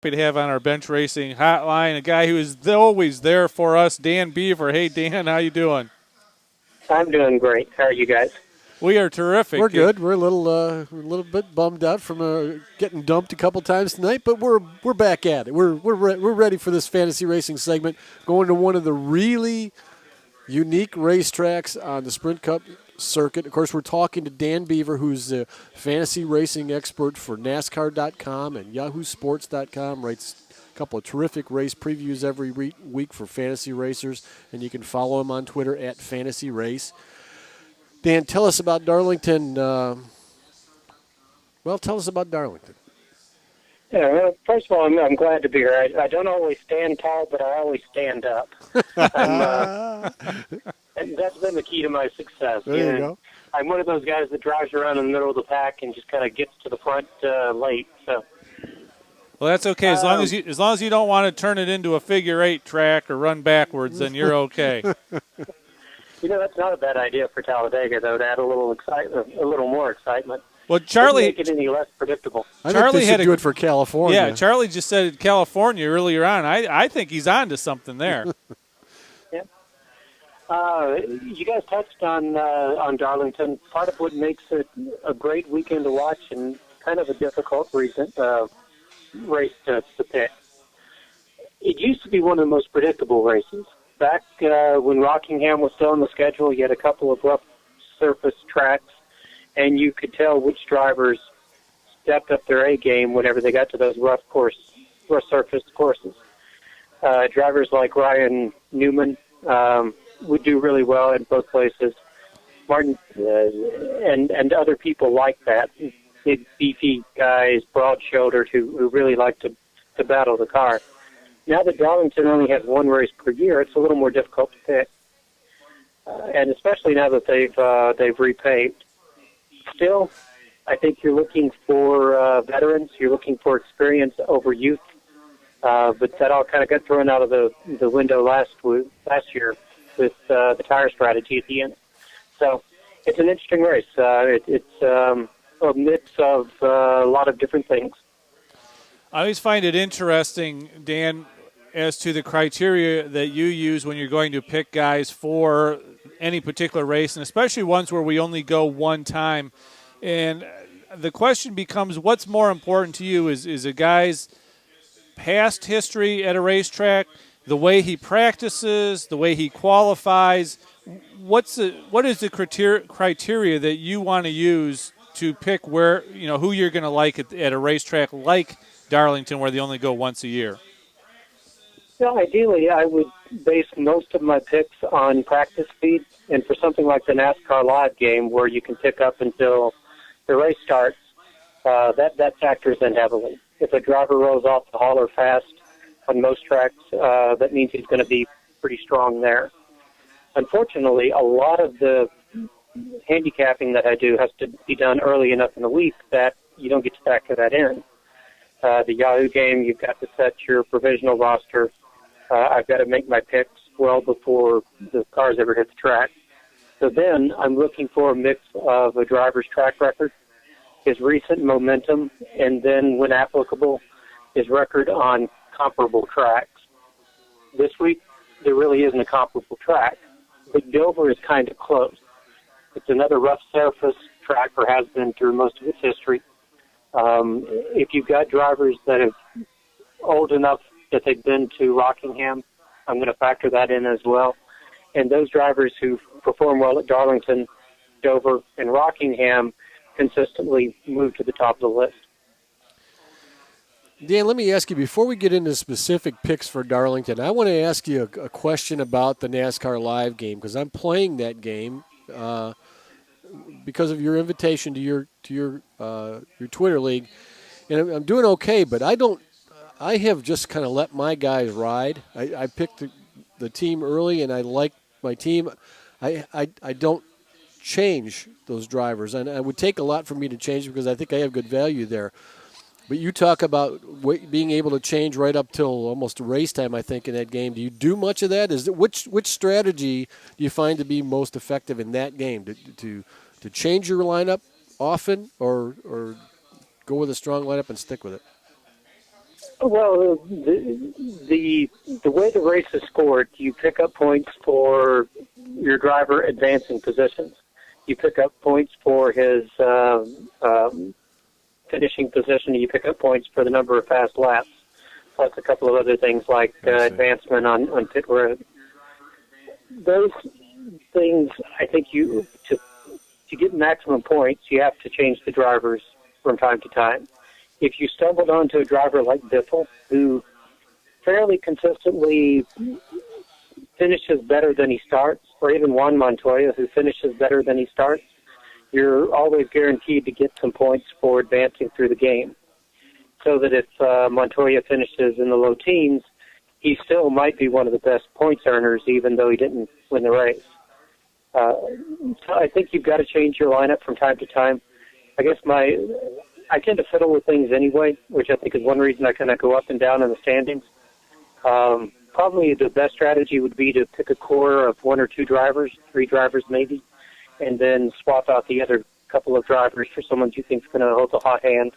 Happy to have on our bench racing hotline a guy who is always there for us, Dan Beaver. Hey, Dan, how you doing? I'm doing great. How are you guys? We are terrific. We're good. We're a little bit bummed out from getting dumped a couple times tonight, but we're back at it. We're ready for this fantasy racing segment. Going to one of the really unique racetracks on the Sprint Cup circuit. Of course, we're talking to Dan Beaver, who's a fantasy racing expert for NASCAR.com and YahooSports.com. Writes a couple of terrific race previews every week for fantasy racers, and you can follow him on Twitter at Fantasy Race. Dan, tell us about Darlington. Tell us about Darlington. Yeah, well, first of all, I'm glad to be here. I don't always stand tall, but I always stand up. And that's been the key to my success. There you go. I'm one of those guys that drives around in the middle of the pack and just kind of gets to the front late. So. Well, that's okay as long as you don't want to turn it into a figure-8 track or run backwards, then you're okay. That's not a bad idea for Talladega, though, to add a little more excitement. Well, Charlie, doesn't make it any less predictable. I think they should do it for California. Yeah, Charlie just said California earlier on. I think he's on to something there. Yeah. You guys touched on Darlington. Part of what makes it a great weekend to watch and kind of a difficult race to pick. It used to be one of the most predictable races. Back when Rockingham was still on the schedule, you had a couple of rough surface tracks, and you could tell which drivers stepped up their A game whenever they got to those rough surface courses. Drivers like Ryan Newman would do really well in both places. Martin and other people like that, big beefy guys, broad-shouldered, who really like to battle the car. Now that Darlington only has one race per year, it's a little more difficult to pick, and especially now that they've repaved. Still, I think you're looking for veterans. You're looking for experience over youth, but that all kind of got thrown out of the window last year with the tire strategy at the end. So it's an interesting race. It's a mix of a lot of different things. I always find it interesting, Dan, as to the criteria that you use when you're going to pick guys for any particular race, and especially ones where we only go one time. And the question becomes, what's more important to you? Is a guy's past history at a racetrack, the way he practices, the way he qualifies? What is the criteria that you want to use to pick who you're going to like at a racetrack like Darlington, where they only go once a year? Well, ideally, I would base most of my picks on practice speed. And for something like the NASCAR Live game, where you can pick up until the race starts, that factors in heavily. If a driver rolls off the hauler fast on most tracks, that means he's going to be pretty strong there. Unfortunately, a lot of the handicapping that I do has to be done early enough in the week that you don't get to factor that in. The Yahoo game, you've got to set your provisional roster. I've got to make my picks well before the cars ever hit the track. So then I'm looking for a mix of a driver's track record, his recent momentum, and then, when applicable, his record on comparable tracks. This week, there really isn't a comparable track, but Dover is kind of close. It's another rough surface track, or has been through most of its history. If you've got drivers that are old enough that they've been to Rockingham, I'm going to factor that in as well. And those drivers who perform well at Darlington, Dover, and Rockingham consistently move to the top of the list. Dan, let me ask you, before we get into specific picks for Darlington, I want to ask you a question about the NASCAR Live game, because I'm playing that game because of your invitation to your Twitter league, and I'm doing okay, but I have just kind of let my guys ride. I picked the team early, and I like my team. I don't change those drivers, and it would take a lot for me to change because I think I have good value there. But you talk about being able to change right up till almost race time, I think, in that game. Do you do much of that? Which strategy do you find to be most effective in that game? To change your lineup often, or go with a strong lineup and stick with it? Well, the way the race is scored, you pick up points for your driver advancing positions. You pick up points for his finishing position. You pick up points for the number of fast laps, plus a couple of other things like advancement on pit road. Those things, I think to get maximum points, you have to change the drivers from time to time. If you stumbled onto a driver like Biffle, who fairly consistently finishes better than he starts, or even Juan Montoya, who finishes better than he starts, you're always guaranteed to get some points for advancing through the game. So that if Montoya finishes in the low teens, he still might be one of the best points earners, even though he didn't win the race. So I think you've got to change your lineup from time to time. I guess I tend to fiddle with things anyway, which I think is one reason I kind of go up and down in the standings. Probably the best strategy would be to pick a core of one or two drivers, three drivers maybe, and then swap out the other couple of drivers for someone you think is going to hold a hot hand.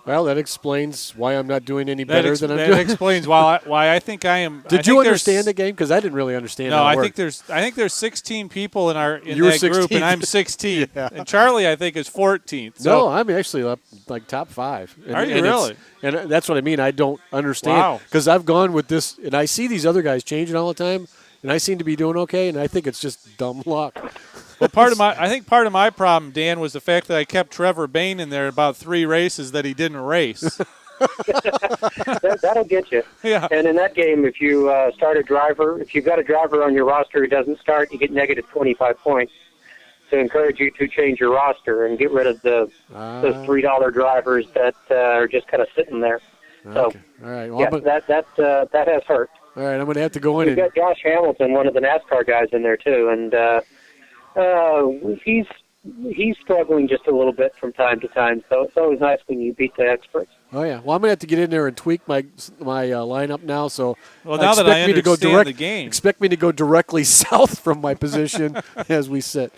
Well, that explains why I'm not doing any better than I'm doing. That explains why I think I am. Did you understand the game? Because I didn't really understand. No, I think there's 16 people in that 16th. group, and I'm 16th. Yeah. And Charlie, I think, is 14th. So. No, I'm actually up like top 5. Are you really? And that's what I mean. I don't understand because I've gone with this, and I see these other guys changing all the time, and I seem to be doing okay, and I think it's just dumb luck. Well, I think part of my problem, Dan, was the fact that I kept Trevor Bain in there about 3 races that he didn't race. That'll get you. Yeah. And in that game, if you if you've got a driver on your roster who doesn't start, you get negative 25 points. To encourage you to change your roster and get rid of those $3 drivers that are just kind of sitting there. So, okay. All right. Well, that has hurt. All right, I'm going to have to go in. We've got Josh Hamilton, one of the NASCAR guys, in there too, and he's struggling just a little bit from time to time. So it's always nice when you beat the experts. Oh yeah. Well, I'm going to have to get in there and tweak my lineup now. So now that I understand the game, expect me to go directly south from my position as we sit.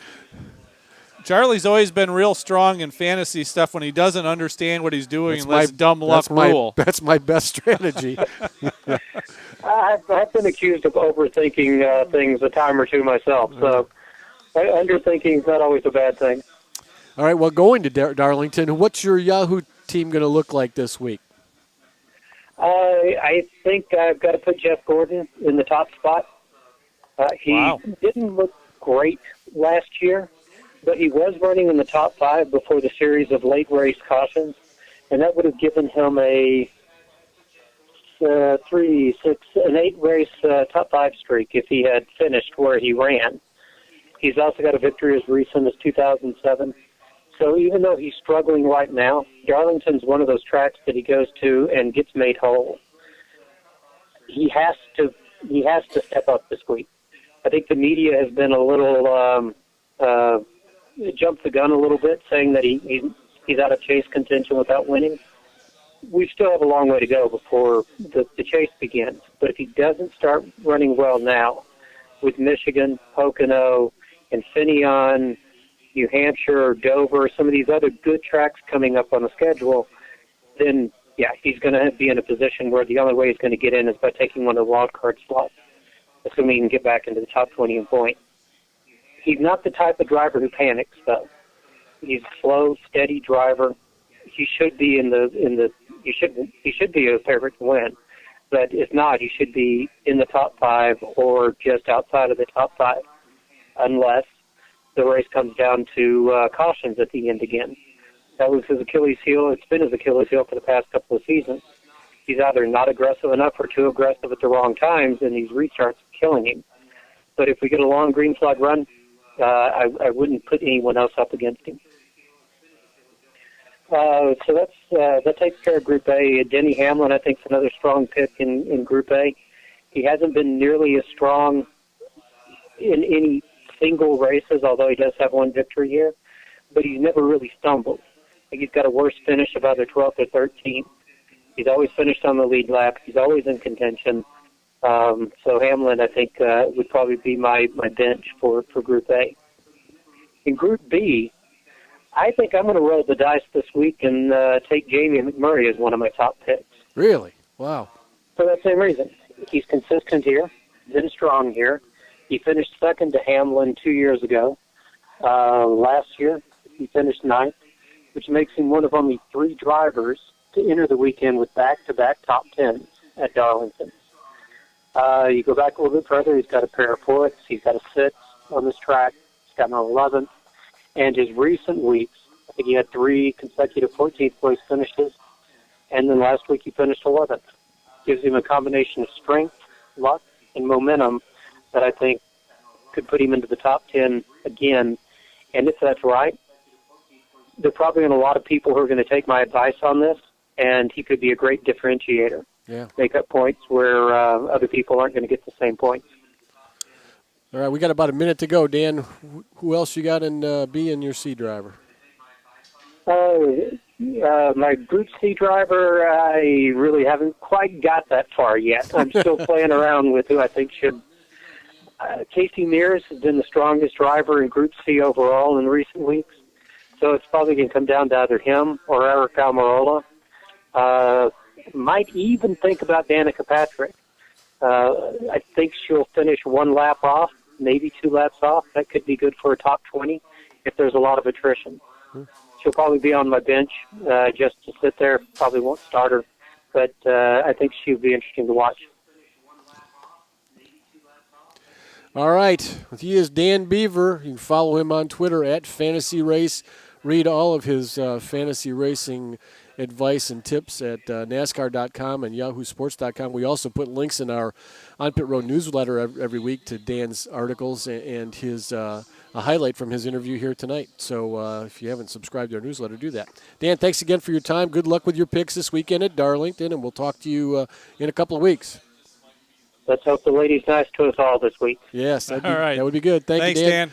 Charlie's always been real strong in fantasy stuff when he doesn't understand what he's doing and lets dumb luck rule. That's my best strategy. I've been accused of overthinking things a time or two myself, so underthinking is not always a bad thing. All right, well, going to Darlington, what's your Yahoo team going to look like this week? I think I've got to put Jeff Gordon in the top spot. He didn't look great last year, but he was running in the top 5 before the series of late race cautions, and that would have given him a 8 race top 5 streak if he had finished where he ran. He's also got a victory as recent as 2007. So even though he's struggling right now, Darlington's one of those tracks that he goes to and gets made whole. He has to step up this week. I think the media has been a little jumped the gun a little bit, saying that he's out of chase contention without winning. We still have a long way to go before the chase begins. But if he doesn't start running well now, with Michigan, Pocono, Infineon, New Hampshire, Dover, some of these other good tracks coming up on the schedule, then, he's going to be in a position where the only way he's going to get in is by taking one of the wild card slots, assuming he can get back into the top 20 in points. He's not the type of driver who panics, though. He's a slow, steady driver. He should be he should be a favorite to win. But if not, he should be in the top 5 or just outside of the top 5, unless the race comes down to cautions at the end again. That was his Achilles heel. It's been his Achilles heel for the past couple of seasons. He's either not aggressive enough or too aggressive at the wrong times, and these restarts are killing him. But if we get a long green flag run, I wouldn't put anyone else up against him. So that takes care of Group A. Denny Hamlin, I think, is another strong pick in Group A. He hasn't been nearly as strong in any single races, although he does have one victory here. But he's never really stumbled. I think he's got a worse finish of either 12th or 13th. He's always finished on the lead lap. He's always in contention. So Hamlin, I think, would probably be my bench for Group A. In Group B, I think I'm going to roll the dice this week and take Jamie McMurray as one of my top picks. Really? Wow. For that same reason. He's consistent here, been strong here. He finished second to Hamlin 2 years ago. Last year, he finished ninth, which makes him one of only 3 drivers to enter the weekend with back-to-back top 10s at Darlington. You go back a little bit further, he's got a pair of fourths, he's got a 6 on this track, he's got an 11th. And his recent weeks, I think he had 3 consecutive 14th place finishes, and then last week he finished 11th. Gives him a combination of strength, luck, and momentum that I think could put him into the top 10 again. And if that's right, there are probably a lot of people who are going to take my advice on this, and he could be a great differentiator. Yeah. Make up points where other people aren't going to get the same points. All right, we got about a minute to go. Dan, who else you got in B and your C driver? My Group C driver, I really haven't quite got that far yet. I'm still playing around with who I think should. Casey Mears has been the strongest driver in Group C overall in recent weeks, so it's probably going to come down to either him or Eric Almirola. Might even think about Danica Patrick. I think she'll finish 1 lap off, maybe 2 laps off. That could be good for a top 20 if there's a lot of attrition. She'll probably be on my bench just to sit there. Probably won't start her, but I think she'll be interesting to watch. All right. He is Dan Beaver. You can follow him on Twitter at Fantasy Race. Read all of his fantasy racing advice and tips at NASCAR.com and YahooSports.com. We also put links in our On Pit Road newsletter every week to Dan's articles and his a highlight from his interview here tonight. So if you haven't subscribed to our newsletter, do that. Dan, thanks again for your time. Good luck with your picks this weekend at Darlington, and we'll talk to you in a couple of weeks. Let's hope the lady's nice to us all this week. Yes, all right. That would be good. Thanks, Thanks, Dan. Dan.